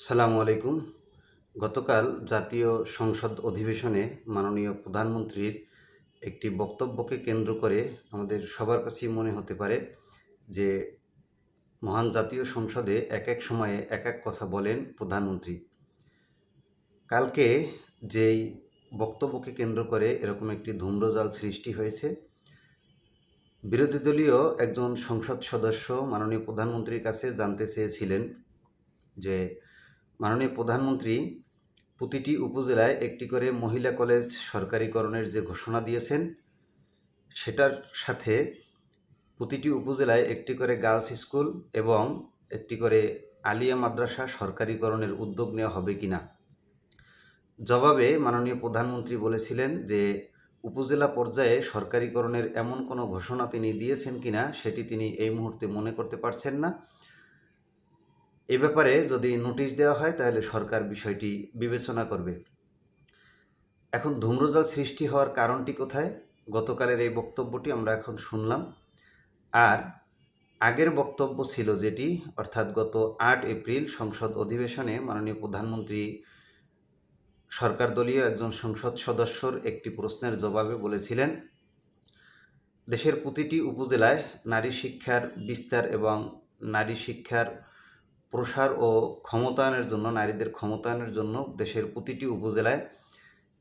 আসসালামু আলাইকুম। গতকাল জাতীয় সংসদ অধিবেশনে মাননীয় প্রধানমন্ত্রীর একটি বক্তব্যকে কেন্দ্র করে আমাদের সবার কাছেই মনে হতে পারে যে মহান জাতীয় সংসদে এক এক সময়ে এক এক কথা বলেন প্রধানমন্ত্রী। কালকে যেই বক্তব্যকে কেন্দ্র করে এরকম একটি ধূম্রজাল সৃষ্টি হয়েছে, বিরোধী দলীয় একজন সংসদ সদস্য মাননীয় প্রধানমন্ত্রীর কাছে জানতে চেয়েছিলেন যে মাননীয় প্রধানমন্ত্রী প্রতিটি উপজেলায় একটি করে মহিলা কলেজ সরকারিকরণের যে ঘোষণা দিয়েছেন, সেটার সাথে প্রতিটি উপজেলায় একটি করে গার্লস স্কুল এবং একটি করে আলিয়া মাদ্রাসা সরকারিকরণের উদ্যোগ নেওয়া হবে কিনা। জবাবে মাননীয় প্রধানমন্ত্রী বলেছিলেন যে উপজেলা পর্যায়ে সরকারিকরণের এমন কোনো ঘোষণা তিনি দিয়েছেন কিনা সেটি তিনি এই মুহূর্তে মনে করতে পারছেন না। এ ব্যাপারে যদি নোটিশ দেওয়া হয় তাহলে সরকার বিষয়টি বিবেচনা করবে। এখন ধূম্রজাল সৃষ্টি হওয়ার কারণটি কোথায়? গতকালের এই বক্তব্যটি আমরা এখন শুনলাম। আর আগের বক্তব্য ছিল যেটি, অর্থাৎ গত ৮ এপ্রিল সংসদ অধিবেশনে মাননীয় প্রধানমন্ত্রী সরকার দলীয় একজন সংসদ সদস্যর একটি প্রশ্নের জবাবে বলেছিলেন, দেশের প্রতিটি উপজেলায় নারী শিক্ষার বিস্তার এবং নারী শিক্ষার প্রসার ও ক্ষমতায়নের জন্য, নারীদের ক্ষমতায়নের জন্য দেশের প্রতিটি উপজেলায়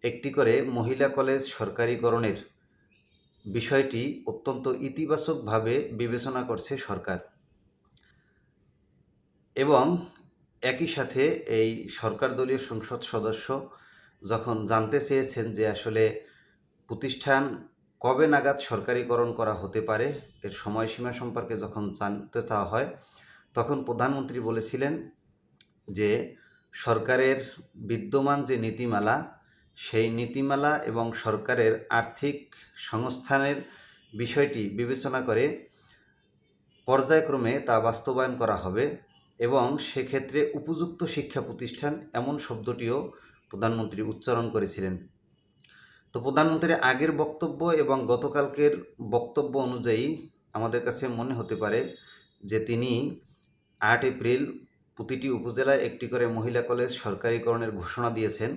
একটি করে মহিলা কলেজ সরকারিকরণের বিষয়টি অত্যন্ত ইতিবাচকভাবে বিবেচনা করছে সরকার। এবং একই সাথে এই সরকার দলীয় সংসদ সদস্য যখন জানতে চেয়েছেন যে আসলে প্রতিষ্ঠান কবে নাগাদ সরকারিকরণ করা হতে পারে, এর সময়সীমা সম্পর্কে যখন জানতে চাওয়া হয়, তখন প্রধানমন্ত্রী বলেছিলেন যে সরকারের বিদ্যমান যে নীতিমালা, সেই নীতিমালা এবং সরকারের আর্থিক সংস্থানের বিষয়টি বিবেচনা করে পর্যায়ক্রমে তা বাস্তবায়ন করা হবে এবং সেক্ষেত্রে উপযুক্ত শিক্ষা প্রতিষ্ঠান, এমন শব্দটিও প্রধানমন্ত্রী উচ্চারণ করেছিলেন। তো প্রধানমন্ত্রীর আগের বক্তব্য এবং গতকালকের বক্তব্য অনুযায়ী আমাদের কাছে মনে হতে পারে যে তিনি ৮ এপ্রিল প্রতিটি উপজেলায় একটি করে মহিলা কলেজ সরকারিকরণের ঘোষণা দিয়েছেন।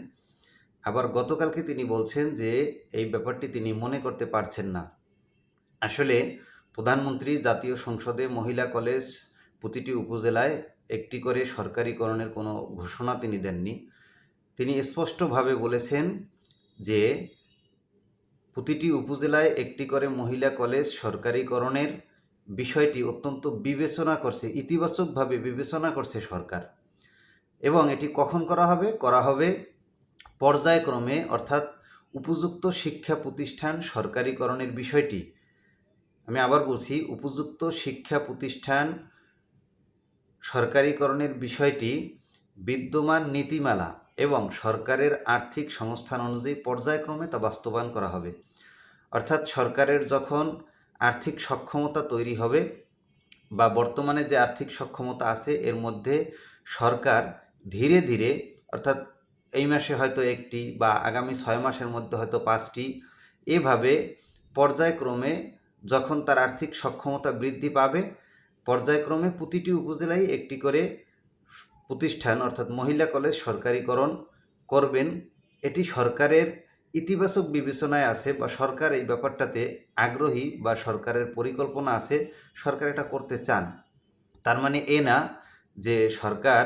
আবার গতকালকে তিনি বলছেন যে এই ব্যাপারটি তিনি মনে করতে পারছেন না। আসলে প্রধানমন্ত্রী জাতীয় সংসদে মহিলা কলেজ প্রতিটি উপজেলায় একটি করে সরকারিকরণের কোনো ঘোষণা তিনি দেননি। তিনি স্পষ্টভাবে বলেছেন যে প্রতিটি উপজেলায় একটি করে মহিলা কলেজ সরকারিকরণের বিষয়টি অত্যন্ত বিবেচনা করছে, ইতিবাচকভাবে বিবেচনা করছে সরকার। এবং এটি কখন করা হবে? করা হবে পর্যায়ক্রমে, অর্থাৎ উপযুক্ত শিক্ষা প্রতিষ্ঠান সরকারিকরণের বিষয়টি, আমি আবার বলছি, উপযুক্ত শিক্ষা প্রতিষ্ঠান সরকারিকরণের বিষয়টি বিদ্যমান নীতিমালা এবং সরকারের আর্থিক সংস্থান অনুযায়ী পর্যায়ক্রমে তা বাস্তবায়ন করা হবে। অর্থাৎ সরকারের যখন আর্থিক সক্ষমতা তৈরি হবে বা বর্তমানে যে আর্থিক সক্ষমতা আছে এর মধ্যে সরকার ধীরে ধীরে, অর্থাৎ এই মাসে হয়তো একটি বা আগামী ৬ মাসের মধ্যে হয়তো ৫টি, এভাবে পর্যায়ক্রমে যখন তার আর্থিক সক্ষমতা বৃদ্ধি পাবে, পর্যায়ক্রমে প্রতিটি উপজেলায় একটি করে প্রতিষ্ঠান, অর্থাৎ মহিলা কলেজ সরকারিকরণ করবেন। এটি সরকারের ইতিবাচক বিবেচনায় আছে বা সরকার এই ব্যাপারটাতে আগ্রহী বা সরকারের পরিকল্পনা আছে, সরকার এটা করতে চান। তার মানে এ না যে সরকার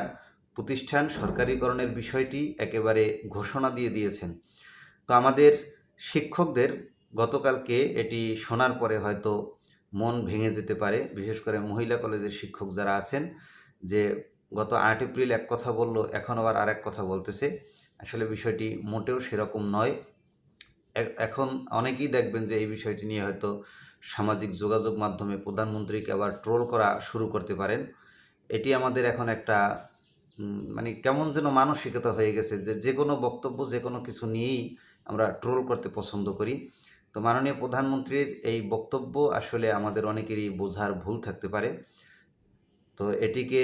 প্রতিষ্ঠান সরকারিকরণের বিষয়টি একেবারে ঘোষণা দিয়ে দিয়েছেন। তো আমাদের শিক্ষকদের গতকালকে এটি শোনার পরে হয়তো মন ভেঙে যেতে পারে, বিশেষ করে মহিলা কলেজের শিক্ষক যারা আছেন, যে গত ৮ এপ্রিল এক কথা বলল, এখন আবার আরেক কথা বলতেছে। আসলে বিষয়টি মোটেও সেরকম নয়। এখন অনেকেই দেখবেন যে এই বিষয়টি নিয়ে হয়তো সামাজিক যোগাযোগ মাধ্যমে প্রধানমন্ত্রীকে আবার ট্রোল করা শুরু করতে পারেন। এটি আমাদের এখন একটা মানে কেমন যেন মানসিকতা হয়ে গেছে যে যে কোনো বক্তব্য, যে কোনো কিছু নিয়েই আমরা ট্রোল করতে পছন্দ করি। তো মাননীয় প্রধানমন্ত্রীর এই বক্তব্য আসলে আমাদের অনেকেরই বোঝার ভুল থাকতে পারে। তো এটিকে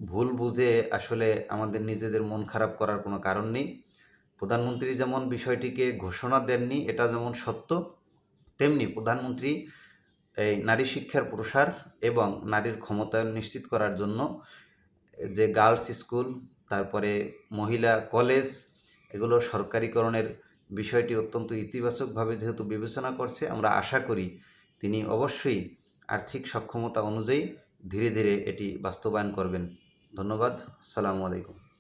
ভুল বুঝে আসলে আমাদের নিজেদের মন খারাপ করার কোনো কারণ নেই। প্রধানমন্ত্রী যেমন বিষয়টিকে ঘোষণা দেননি, এটা যেমন সত্য, তেমনি প্রধানমন্ত্রী এই নারী শিক্ষার প্রসার এবং নারীর ক্ষমতায়ন নিশ্চিত করার জন্য যে গার্লস স্কুল, তারপরে মহিলা কলেজ, এগুলো সরকারিকরণের বিষয়টি অত্যন্ত ইতিবাচকভাবে যেহেতু বিবেচনা করছে, আমরা আশা করি তিনি অবশ্যই আর্থিক সক্ষমতা অনুযায়ী ধীরে ধীরে এটি বাস্তবায়ন করবেন। ধন্যবাদ। আসসালামু আলাইকুম।